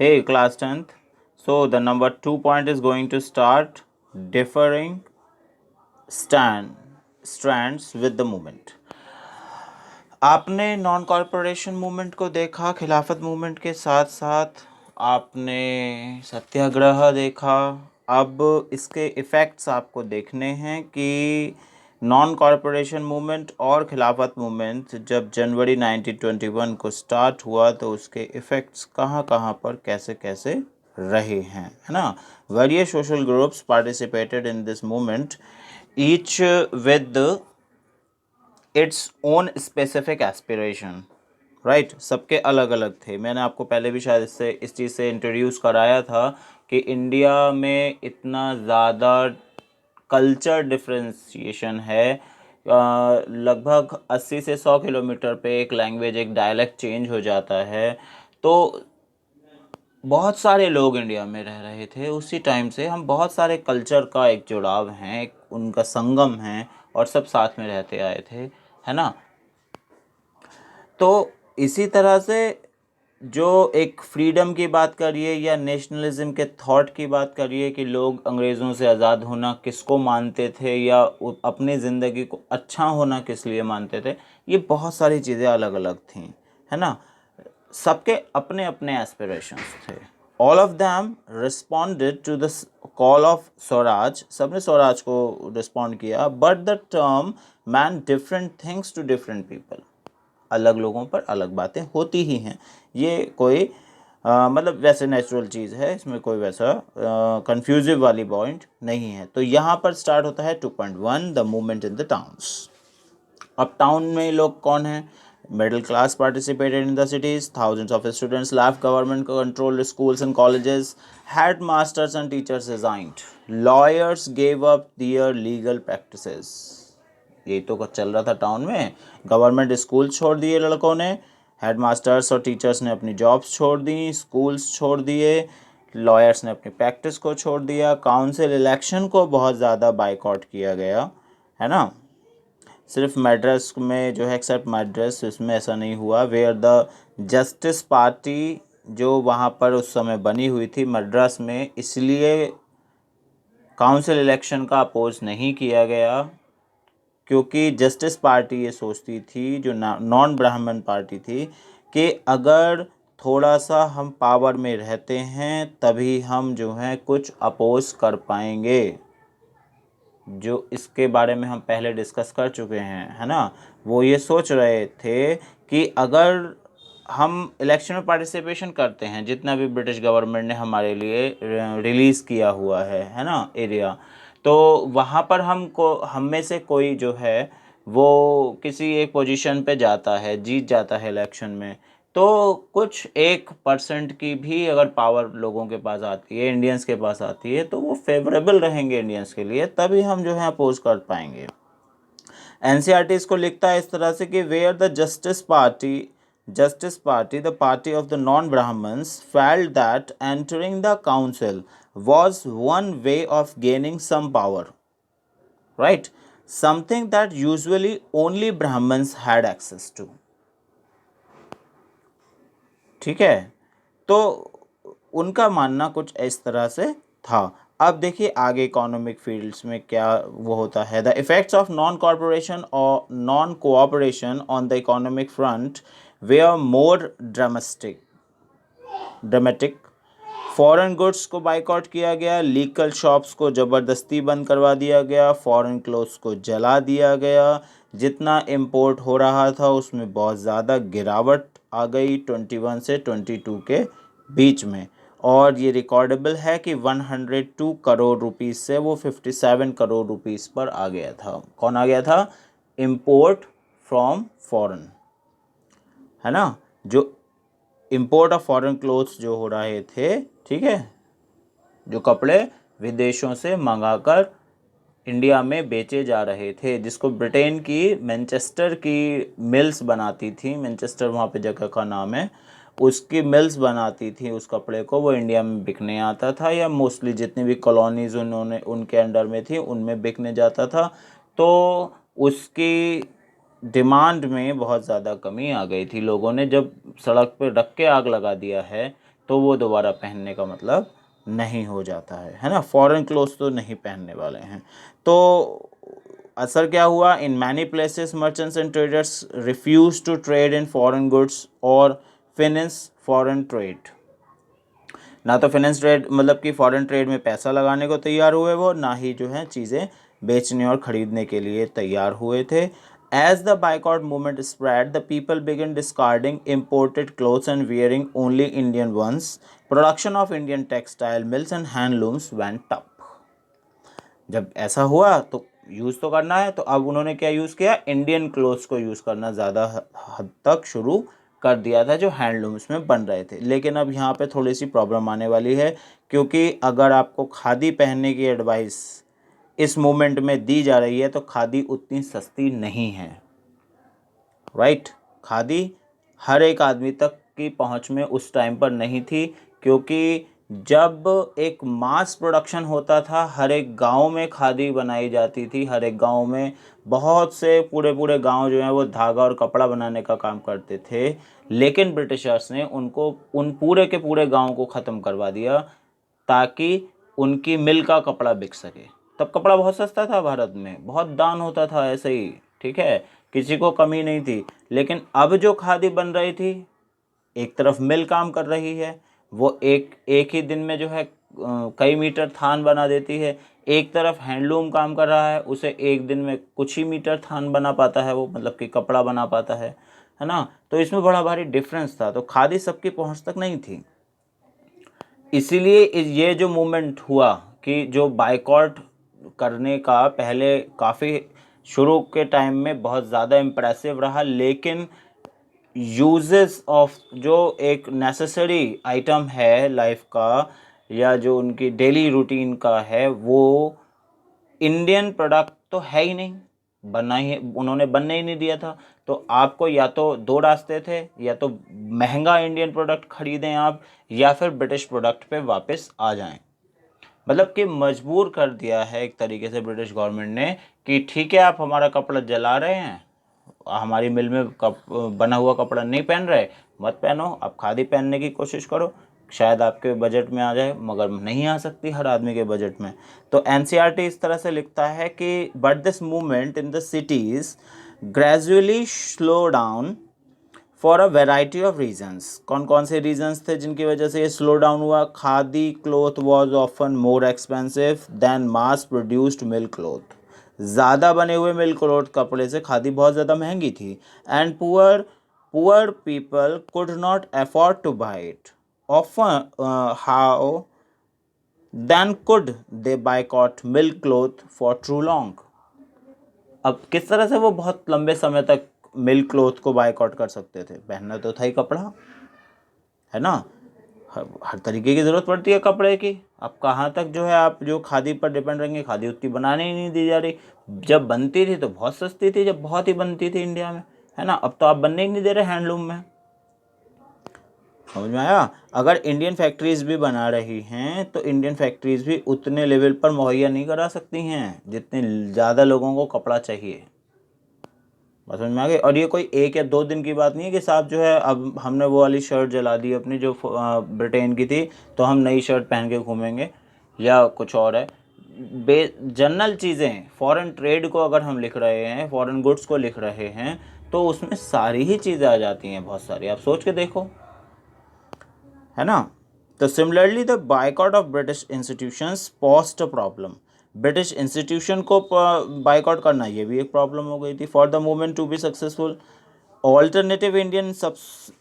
Hey, class 10th. So, the number 2 point is going to start differing strands with the movement. आपने non corporation movement को देखा, खिलाफत movement के साथ साथ आपने सत्याग्रह देखा। अब इसके इफ़ेक्ट्स आपको देखने हैं कि नॉन कॉरपोरेशन मूवमेंट और खिलाफत मूवमेंट जब जनवरी 1921 को स्टार्ट हुआ तो उसके इफ़ेक्ट्स कहाँ कहाँ पर कैसे कैसे रहे हैं, है ना। Various social groups participated in this movement, each with its own specific aspiration, right. सबके अलग अलग थे। मैंने आपको पहले भी शायद इस चीज़ से इंट्रोड्यूस कराया था कि इंडिया में इतना ज़्यादा कल्चर डिफ्रेंशिएशन है। लगभग 80 से 100 किलोमीटर पे एक लैंग्वेज, एक डायलेक्ट चेंज हो जाता है। तो बहुत सारे लोग इंडिया में रह रहे थे उसी टाइम से। हम बहुत सारे कल्चर का एक जुड़ाव हैं, एक उनका संगम है और सब साथ में रहते आए थे, है ना। तो इसी तरह से जो एक फ्रीडम की बात करिए या नेशनलिज्म के थॉट की बात करिए कि लोग अंग्रेज़ों से आज़ाद होना किसको मानते थे या अपनी ज़िंदगी को अच्छा होना किस लिए मानते थे, ये बहुत सारी चीज़ें अलग अलग थीं, है ना। सबके अपने अपने एस्पिरेशंस थे। All of them responded to the call of Swaraj, सबने स्वराज को रिस्पॉन्ड किया। But the term meant different things to different people, अलग लोगों पर अलग बातें होती ही हैं। ये कोई मतलब वैसे नेचुरल चीज़ है, इसमें कोई वैसा कंफ्यूजिव वाली पॉइंट नहीं है। तो यहाँ पर स्टार्ट होता है 2.1 the movement in the towns. अब टाउन में लोग कौन हैं? Middle class participated in the cities, thousands of students left government controlled schools and colleges, head masters and teachers resigned, lawyers gave up their legal practices. यही तो चल रहा था टाउन में। गवर्नमेंट स्कूल छोड़ दिए लड़कों ने, हेडमास्टर्स और टीचर्स ने अपनी जॉब्स छोड़ दी, स्कूल्स छोड़ दिए, लॉयर्स ने अपनी प्रैक्टिस को छोड़ दिया, काउंसिल इलेक्शन को बहुत ज़्यादा बाइकआउट किया गया, है ना। सिर्फ मैड्रास में जो है, एक्सेप्ट मैड्रास, इसमें ऐसा नहीं हुआ। वेयर द जस्टिस पार्टी जो वहाँ पर उस समय बनी हुई थी मद्रास में, इसलिए काउंसिल इलेक्शन का अपोज नहीं किया गया, क्योंकि जस्टिस पार्टी ये सोचती थी, जो नॉन ब्राह्मण पार्टी थी, कि अगर थोड़ा सा हम पावर में रहते हैं तभी हम जो है कुछ अपोज कर पाएंगे। जो इसके बारे में हम पहले डिस्कस कर चुके हैं, है ना। वो ये सोच रहे थे कि अगर हम इलेक्शन में पार्टिसिपेशन करते हैं, जितना भी ब्रिटिश गवर्नमेंट ने हमारे लिए रिलीज़ किया हुआ है ना, एरिया, तो वहाँ पर हम में से कोई जो है वो किसी एक पोजीशन पे जाता है, जीत जाता है इलेक्शन में, तो कुछ 1% की भी अगर पावर लोगों के पास आती है, इंडियंस के पास आती है, तो वो फेवरेबल रहेंगे इंडियंस के लिए, तभी हम जो है अपोज कर पाएंगे। एनसीईआरटी इसको लिखता है इस तरह से कि where the Justice Party the party of the non Brahmans felt that entering the council was one way of gaining some power, right? Something that usually only Brahmins had access to. ठीक है, तो उनका मानना कुछ इस तरह से था। अब देखिए आगे इकोनॉमिक फील्ड्स में क्या वो होता है। The effects of non corporation और non cooperation on the economic front were more dramatic. Foreign goods को बाइकआउट किया गया, लीगल शॉप्स को ज़बरदस्ती बंद करवा दिया गया, फॉरेन क्लोथ्स को जला दिया गया, जितना इंपोर्ट हो रहा था उसमें बहुत ज़्यादा गिरावट आ गई 21 से 22 के बीच में। और ये रिकॉर्डेबल है कि 102 करोड़ रुपीस से वो 57 करोड़ रुपीस पर आ गया था। कौन आ गया था? इंपोर्ट फ्रॉम फॉरेन, है ना। जो इंपोर्ट ऑफ फॉरेन क्लोथ्स जो हो रहे थे, ठीक है, जो कपड़े विदेशों से मंगाकर इंडिया में बेचे जा रहे थे, जिसको ब्रिटेन की मैनचेस्टर की मिल्स बनाती थी, मैनचेस्टर वहाँ पे जगह का नाम है, उसकी मिल्स बनाती थी उस कपड़े को, वो इंडिया में बिकने आता था, या मोस्टली जितनी भी कॉलोनीज उन्होंने उनके अंडर में थी उनमें बिकने जाता था। तो उसकी डिमांड में बहुत ज़्यादा कमी आ गई थी। लोगों ने जब सड़क पे रख के आग लगा दिया है तो वो दोबारा पहनने का मतलब नहीं हो जाता है ना। फॉरेन क्लोथ्स तो नहीं पहनने वाले हैं। तो असर क्या हुआ, in many places merchants and traders refused to trade in foreign goods और फिनेंस फॉरेन ट्रेड। ना तो फाइनेंस ट्रेड मतलब कि फॉरेन ट्रेड में पैसा लगाने को तैयार हुए वो, ना ही जो है चीज़ें बेचने और ख़रीदने के लिए तैयार हुए थे। As the boycott movement spread the people began discarding imported clothes and wearing only Indian ones. Production of Indian textile mills and handlooms went up. जब ऐसा हुआ तो यूज़ तो करना है, तो अब उन्होंने क्या यूज़ किया, इंडियन क्लोथ्स को यूज़ करना ज़्यादा हद तक शुरू कर दिया था जो हैंडलूम्स में बन रहे थे। लेकिन अब यहाँ पे थोड़ी सी प्रॉब्लम आने वाली है, क्योंकि अगर आपको खादी पहनने की एडवाइस इस मोमेंट में दी जा रही है तो खादी उतनी सस्ती नहीं है, राइट। खादी हर एक आदमी तक की पहुंच में उस टाइम पर नहीं थी, क्योंकि जब एक मास प्रोडक्शन होता था, हर एक गांव में खादी बनाई जाती थी, हर एक गांव में बहुत से पूरे पूरे गांव जो है वो धागा और कपड़ा बनाने का काम करते थे। लेकिन ब्रिटिशर्स ने उनको उन पूरे के पूरे गांव को ख़त्म करवा दिया ताकि उनकी मिल का कपड़ा बिक सके। तब कपड़ा बहुत सस्ता था, भारत में बहुत दान होता था ऐसे ही, ठीक है, किसी को कमी नहीं थी। लेकिन अब जो खादी बन रही थी, एक तरफ मिल काम कर रही है, वो एक एक ही दिन में जो है कई मीटर थान बना देती है। एक तरफ हैंडलूम काम कर रहा है, उसे एक दिन में कुछ ही मीटर थान बना पाता है वो, मतलब कि कपड़ा बना पाता है ना। तो इसमें बड़ा भारी डिफरेंस था। तो खादी सबकी पहुंच तक नहीं थी। इसीलिए ये जो मूवमेंट हुआ कि जो बाइकॉट करने का पहले काफ़ी शुरू के टाइम में बहुत ज़्यादा इम्प्रेसिव रहा, लेकिन यूजेस ऑफ जो एक नेसेसरी आइटम है लाइफ का या जो उनकी डेली रूटीन का है, वो इंडियन प्रोडक्ट तो है ही नहीं, बनना ही उन्होंने बनने ही नहीं दिया था। तो आपको या तो दो रास्ते थे, या तो महंगा इंडियन प्रोडक्ट खरीदें आप, या फिर ब्रिटिश प्रोडक्ट पे वापस आ जाएं। मतलब कि मजबूर कर दिया है एक तरीके से ब्रिटिश गवर्नमेंट ने कि ठीक है, आप हमारा कपड़ा जला रहे हैं, हमारी मिल में बना हुआ कपड़ा नहीं पहन रहे, मत पहनो, आप खादी पहनने की कोशिश करो, शायद आपके बजट में आ जाए, मगर नहीं आ सकती हर आदमी के बजट में। तो एनसीईआरटी इस तरह से लिखता है कि but this movement in the cities gradually slow down for a variety of reasons. कौन कौन से रीजन्स थे जिनकी वजह से ये स्लो डाउन हुआ? Khadi cloth was often more expensive then mass produced mill cloth. ज़्यादा बने हुए मिल्क क्लॉथ कपड़े से खादी बहुत ज़्यादा महंगी थी। And poor people could not afford to buy it often how then could they boycott mill cloth for too long. अब किस तरह से वो बहुत लंबे समय तक मिल्क क्लॉथ को बायकॉट कर सकते थे? पहनना तो था ही कपड़ा, है ना। हर तरीके की ज़रूरत पड़ती है कपड़े की। अब कहाँ तक जो है आप जो खादी पर डिपेंड रहेंगे, खादी उतनी बनाने ही नहीं दी जा रही। जब बनती थी तो बहुत सस्ती थी, जब बहुत ही बनती थी इंडिया में, है ना। अब तो आप बनने ही नहीं दे रहे हैंडलूम में। समझ में आया? अगर इंडियन फैक्ट्रीज़ भी बना रही हैं तो इंडियन फैक्ट्रीज़ भी उतने लेवल पर मुहैया नहीं करा सकती हैं जितने ज़्यादा लोगों को कपड़ा चाहिए। बस समझ में आ गई। और ये कोई एक या दो दिन की बात नहीं है कि साहब जो है अब हमने वो वाली शर्ट जला दी अपनी जो ब्रिटेन की थी, तो हम नई शर्ट पहन के घूमेंगे या कुछ और है। जनरल चीज़ें, फॉरेन ट्रेड को अगर हम लिख रहे हैं, फॉरेन गुड्स को लिख रहे हैं, तो उसमें सारी ही चीज़ें आ जाती हैं, बहुत सारी। आप सोच के देखो, है ना। तो similarly the boycott of British institutions posed a problem. British institution को बाइकआउट करना ये भी एक प्रॉब्लम हो गई थी। For the movement to be successful alternative Indian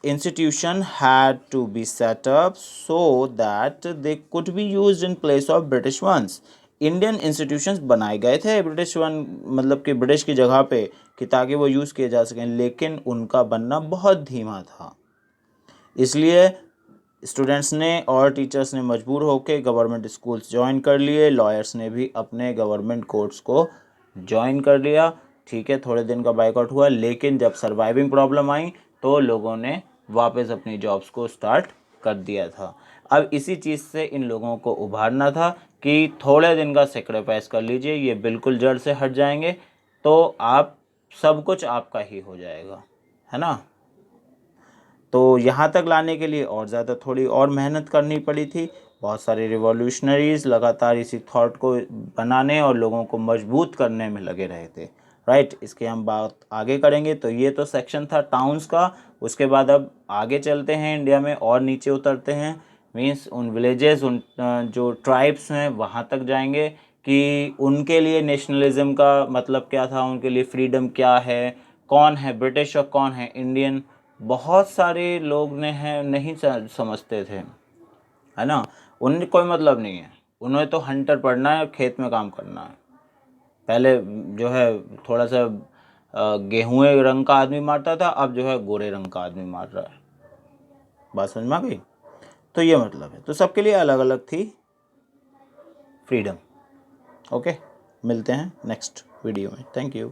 institution had to be set up so that they could be used in place of British ones. Indian institutions बनाए गए थे ब्रिटिश वन, मतलब कि ब्रिटिश की जगह पे, कि ताकि वो यूज़ किए जा सकें, लेकिन उनका बनना बहुत धीमा था। इसलिए स्टूडेंट्स ने और टीचर्स ने मजबूर होकर गवर्नमेंट स्कूल्स ज्वाइन कर लिए, लॉयर्स ने भी अपने गवर्नमेंट कोर्ट्स को ज्वाइन कर लिया। ठीक है, थोड़े दिन का बाइकआउट हुआ, लेकिन जब सर्वाइविंग प्रॉब्लम आई तो लोगों ने वापस अपनी जॉब्स को स्टार्ट कर दिया था। अब इसी चीज़ से इन लोगों को उभारना था कि थोड़े दिन का सेक्रीफाइस कर लीजिए, ये बिल्कुल जड़ से हट जाएंगे तो आप सब कुछ आपका ही हो जाएगा, है ना। तो यहाँ तक लाने के लिए और ज़्यादा थोड़ी और मेहनत करनी पड़ी थी। बहुत सारे रिवॉल्यूशनरीज़ लगातार इसी थॉट को बनाने और लोगों को मजबूत करने में लगे रहे थे, राइट। इसके हम बात आगे करेंगे। तो ये तो सेक्शन था टाउन्स का। उसके बाद अब आगे चलते हैं, इंडिया में और नीचे उतरते हैं, मीन्स उन विलेजेस, उन जो ट्राइब्स हैं वहाँ तक जाएंगे कि उनके लिए नेशनलिज्म का मतलब क्या था, उनके लिए फ्रीडम क्या है, कौन है ब्रिटिश और कौन है इंडियन। बहुत सारे लोग ने हैं नहीं समझते थे, है ना। उन्हें कोई मतलब नहीं है, उन्हें तो हंटर पढ़ना है, खेत में काम करना है। पहले जो है थोड़ा सा गेहूँ रंग का आदमी मारता था, अब जो है गोरे रंग का आदमी मार रहा है। बात समझ में आ गई। तो ये मतलब है, तो सबके लिए अलग अलग थी फ्रीडम। ओके, मिलते हैं नेक्स्ट वीडियो में। Thank you.